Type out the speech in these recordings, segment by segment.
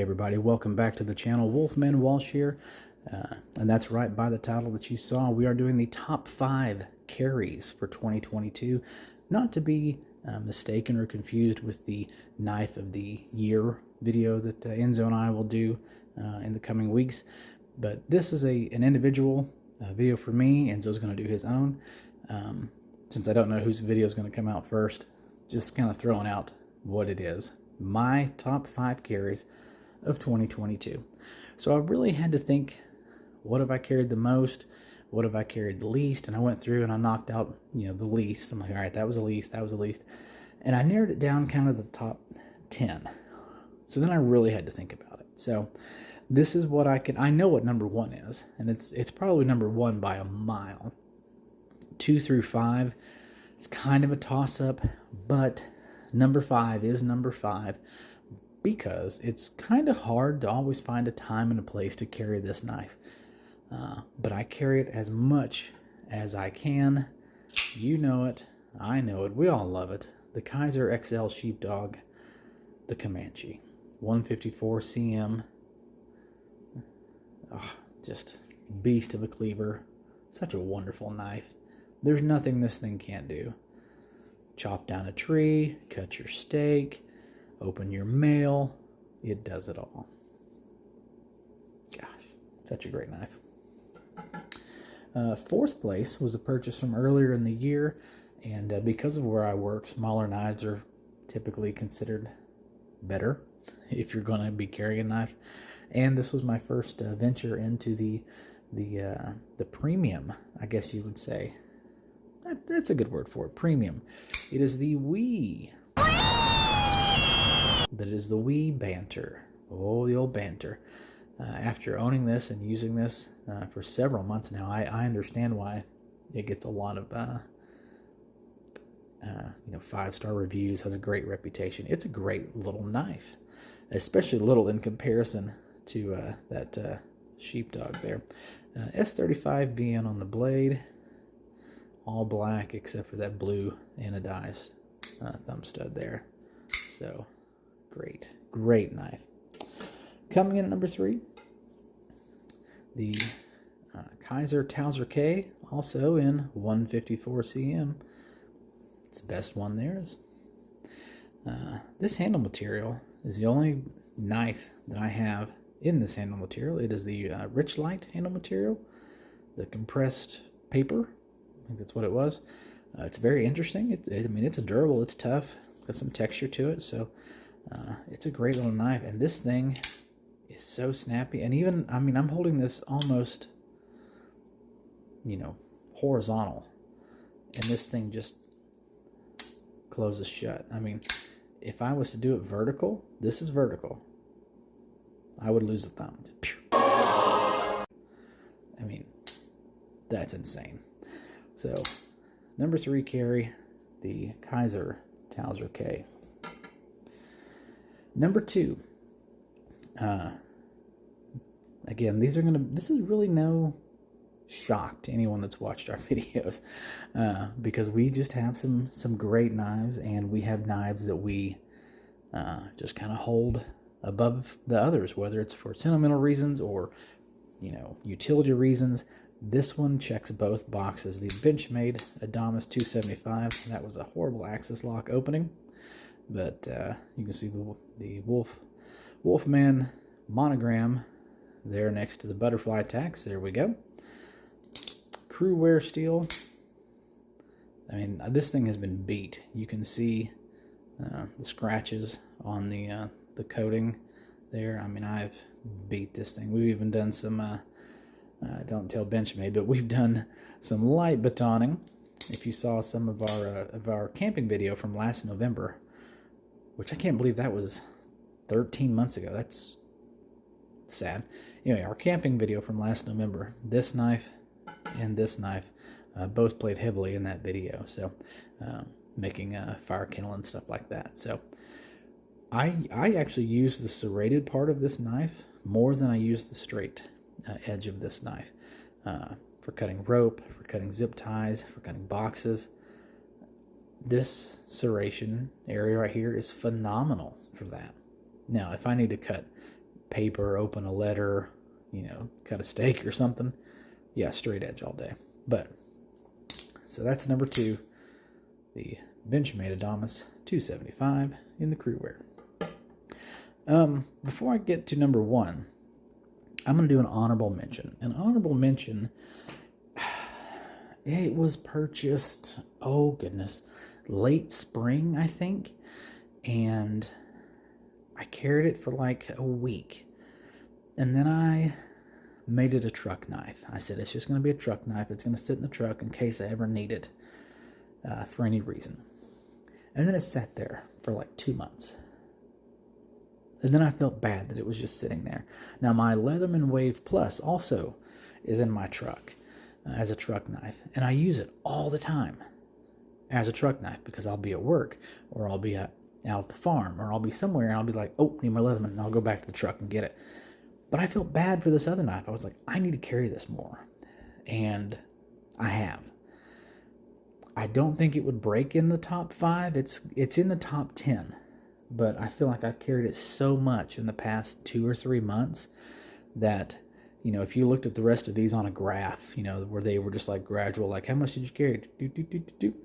everybody, welcome back to the channel. WolfmanWalsh here, and that's right, by the title that you saw, we are doing the top 5 carries for 2022, not to be mistaken or confused with the knife of the year video that Enzo and I will do in the coming weeks. But this is an individual video for me. Enzo's going to do his own. Since I don't know whose video is going to come out first, just kind of throwing out what it is. My top 5 carries of 2022. So I really had to think, what have I carried the most? What have I carried the least? And I went through and I knocked out, the least. I'm like, all right, that was the least, that was the least. And I narrowed it down kind of the top 10. So then I really had to think about it. So this is what I know what number 1 is, and it's probably number 1 by a mile. 2 through 5, it's kind of a toss-up, but number 5 is number 5 because it's kind of hard to always find a time and a place to carry this knife. But I carry it as much as I can. You know it. I know it. We all love it. The Kizer XL Sheepdog, the Comanche. 154 cm. Oh, just beast of a cleaver. Such a wonderful knife. There's nothing this thing can't do. Chop down a tree, cut your steak, open your mail. It does it all. Gosh, such a great knife. 4th place was a purchase from earlier in the year, and because of where I work, smaller knives are typically considered better if you're going to be carrying a knife. And this was my first venture into the premium, I guess you would say. That's a good word for it, premium. It is the WE. That is the WE Banter. Oh, the old Banter. After owning this and using this for several months now, I understand why it gets a lot of 5-star reviews. Has a great reputation. It's a great little knife, especially little in comparison to that sheepdog there. S35 VN on the blade. All black except for that blue anodized thumb stud there. So great knife. Coming in at number 3, the Kizer Towser K, also in 154 cm. It's the best one there is. This handle material is the only knife that I have in this handle material. It is the Rich Light handle material, the compressed paper. I think that's what it was. It's very interesting. It's a durable. It's tough. Got some texture to it. So it's a great little knife. And this thing is so snappy. And even, I'm holding this almost, horizontal. And this thing just closes shut. If I was to do it vertical, this is vertical, I would lose a thumb. That's insane. So, number 3 carry, the Kizer Towser K. Number 2. Again, this is really no shock to anyone that's watched our videos, because we just have some great knives, and we have knives that we just kind of hold above the others, whether it's for sentimental reasons or, utility reasons. This one checks both boxes. The Benchmade Adamas 275. That was a horrible axis lock opening, but you can see the Wolfman monogram there next to the butterfly tacks. There we go. Crew wear steel. This thing has been beat. You can see the scratches on the coating there. I've beat this thing. We've even done some don't tell Benchmade, but we've done some light batoning. If you saw some of our camping video from last November, which I can't believe that was 13 months ago. That's sad. Anyway, our camping video from last November, this knife and this knife both played heavily in that video. So making a fire kindle and stuff like that. So I actually use the serrated part of this knife more than I use the straight edge of this knife for cutting rope, for cutting zip ties, for cutting boxes. This serration area right here is phenomenal for that. Now, if I need to cut paper, open a letter, you know, cut a steak or something. Yeah, straight edge all day. But, so that's number 2, the Benchmade Adamas 275 in the crew wear. Before I get to number 1, I'm going to do an honorable mention. An honorable mention, it was purchased, oh goodness, late spring, I think. And I carried it for like a week. And then I made it a truck knife. I said, it's just going to be a truck knife. It's going to sit in the truck in case I ever need it for any reason. And then it sat there for like 2 months. And then I felt bad that it was just sitting there. Now, my Leatherman Wave Plus also is in my truck as a truck knife. And I use it all the time as a truck knife because I'll be at work or I'll be out at the farm or I'll be somewhere and I'll be like, oh, need my Leatherman, and I'll go back to the truck and get it. But I felt bad for this other knife. I was like, I need to carry this more. And I have. I don't think it would break in the top 5. It's in the top 10. But I feel like I've carried it so much in the past 2 or 3 months that, you know, if you looked at the rest of these on a graph, you know, where they were just like gradual, like how much did you carry?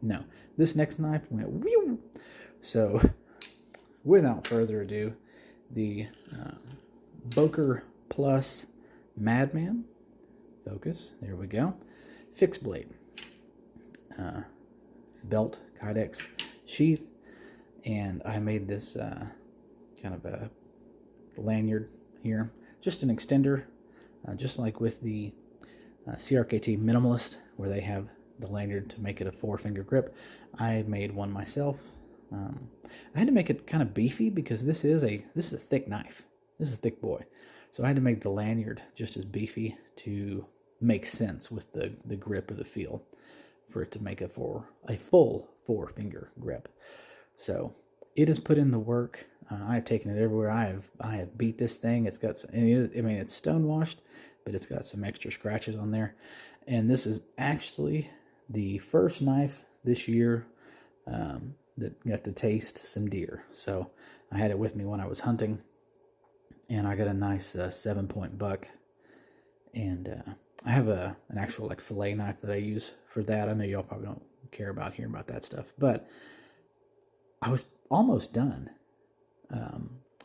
No, this next knife went whew. So without further ado, the Boker Plus Madman. Focus, there we go. Fixed blade. Belt Kydex sheath. And I made this kind of a lanyard here. Just an extender, just like with the CRKT Minimalist, where they have the lanyard to make it a 4-finger grip. I made one myself. I had to make it kind of beefy because this is a thick knife. This is a thick boy. So I had to make the lanyard just as beefy to make sense with the grip or the feel for it to make a full 4-finger grip. So it has put in the work. I have taken it everywhere. I have beat this thing. It's got, it's stone washed, but it's got some extra scratches on there. And this is actually the first knife this year that got to taste some deer. So I had it with me when I was hunting, and I got a nice 7-point buck. And I have an actual like fillet knife that I use for that. I know y'all probably don't care about hearing about that stuff, but I was almost done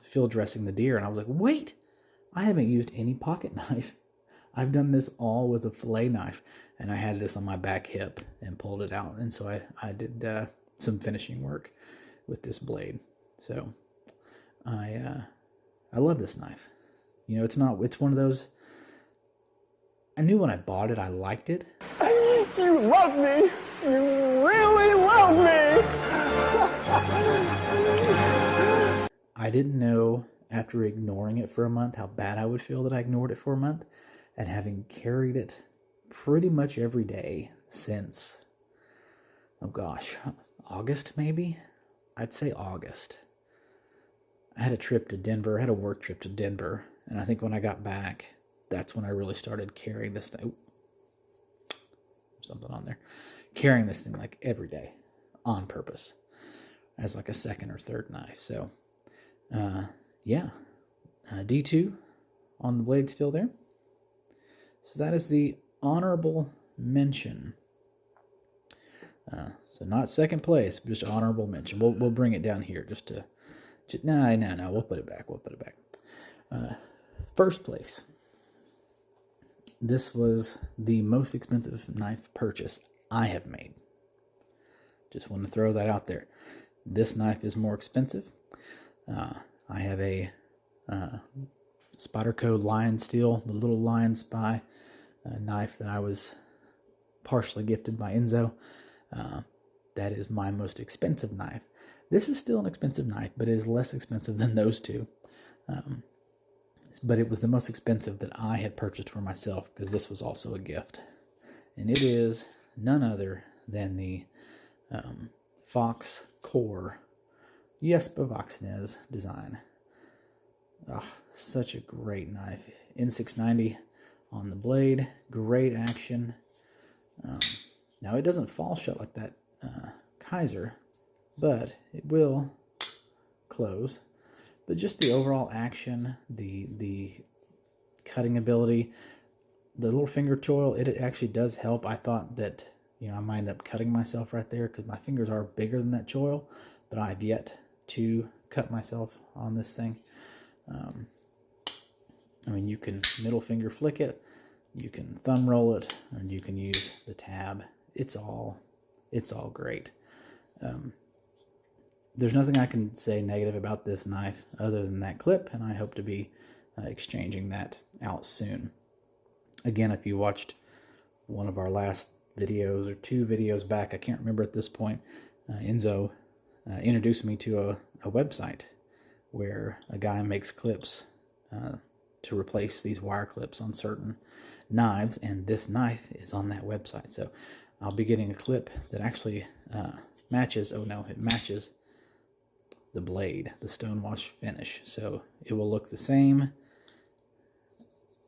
field dressing the deer, and I was like, wait, I haven't used any pocket knife. I've done this all with a fillet knife, and I had this on my back hip and pulled it out, and so I did some finishing work with this blade. So I love this knife. You know, it's one of those, I knew when I bought it I liked it. You love me. You really love me. I didn't know after ignoring it for a month how bad I would feel that I ignored it for a month, and having carried it pretty much every day since, oh gosh, August maybe? I'd say August. I had a trip to Denver, I had a work trip to Denver, and I think when I got back, that's when I really started carrying this thing. Ooh, something on there. Carrying this thing like every day on purpose as like a second or third knife. So, yeah, D2 on the blade still there. So that is the honorable mention. So not second place, just honorable mention. We'll bring it down here just to, no, we'll put it back. First place. This was the most expensive knife purchase I have made. Just want to throw that out there. This knife is more expensive. I have a Spyderco Lion Steel, the little Lion Spy knife that I was partially gifted by Enzo. That is my most expensive knife. This is still an expensive knife, but it is less expensive than those two. But it was the most expensive that I had purchased for myself because this was also a gift. And it is none other than the Fox Core Jesper Voxnäs design. Such a great knife. N690 on the blade. Great action. Now it doesn't fall shut like that Kizer, but it will close. but just the overall action, the cutting ability, the little finger choil, it actually does help. I thought that, you know, I might end up cutting myself right there because my fingers are bigger than that choil, but I've yet to cut myself on this thing. I mean, you can middle finger flick it, you can thumb roll it, and you can use the tab. It's all great. There's nothing I can say negative about this knife other than that clip, and I hope to be exchanging that out soon. Again, if you watched one of our last videos or 2 videos back, I can't remember at this point, Enzo introduced me to a website where a guy makes clips to replace these wire clips on certain knives, and this knife is on that website. So I'll be getting a clip that actually matches, oh no, it matches the blade, the stonewash finish. So it will look the same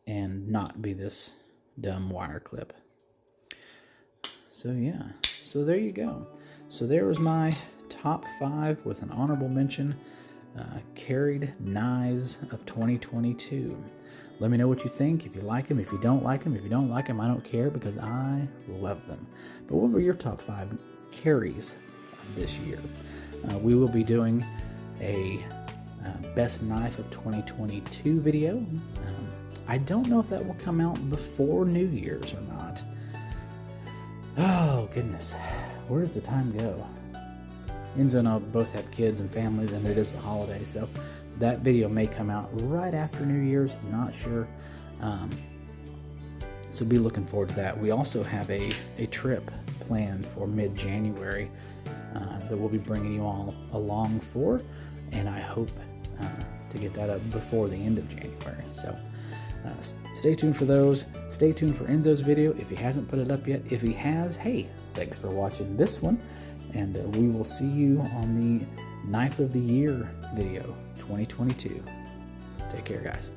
and not be this dumb wire clip. So yeah, so there you go. So there was my top 5 with an honorable mention, carried knives of 2022. Let me know what you think, if you like them, if you don't like them. If you don't like them, I don't care because I love them. But what were your top 5 carries of this year? We will be doing a best knife of 2022 video. I don't know if that will come out before New Year's or not. Oh goodness, where does the time go? Enzo and I both have kids and families, and it is the holiday, so that video may come out right after New Year's, not sure. So be looking forward to that. We also have a trip planned for mid-January that we'll be bringing you all along for, and I hope to get that up before the end of January. So stay tuned for those. Stay tuned for Enzo's video if he hasn't put it up yet. If he has, hey, thanks for watching this one, and we will see you on the Knife of the Year video 2022. Take care, guys.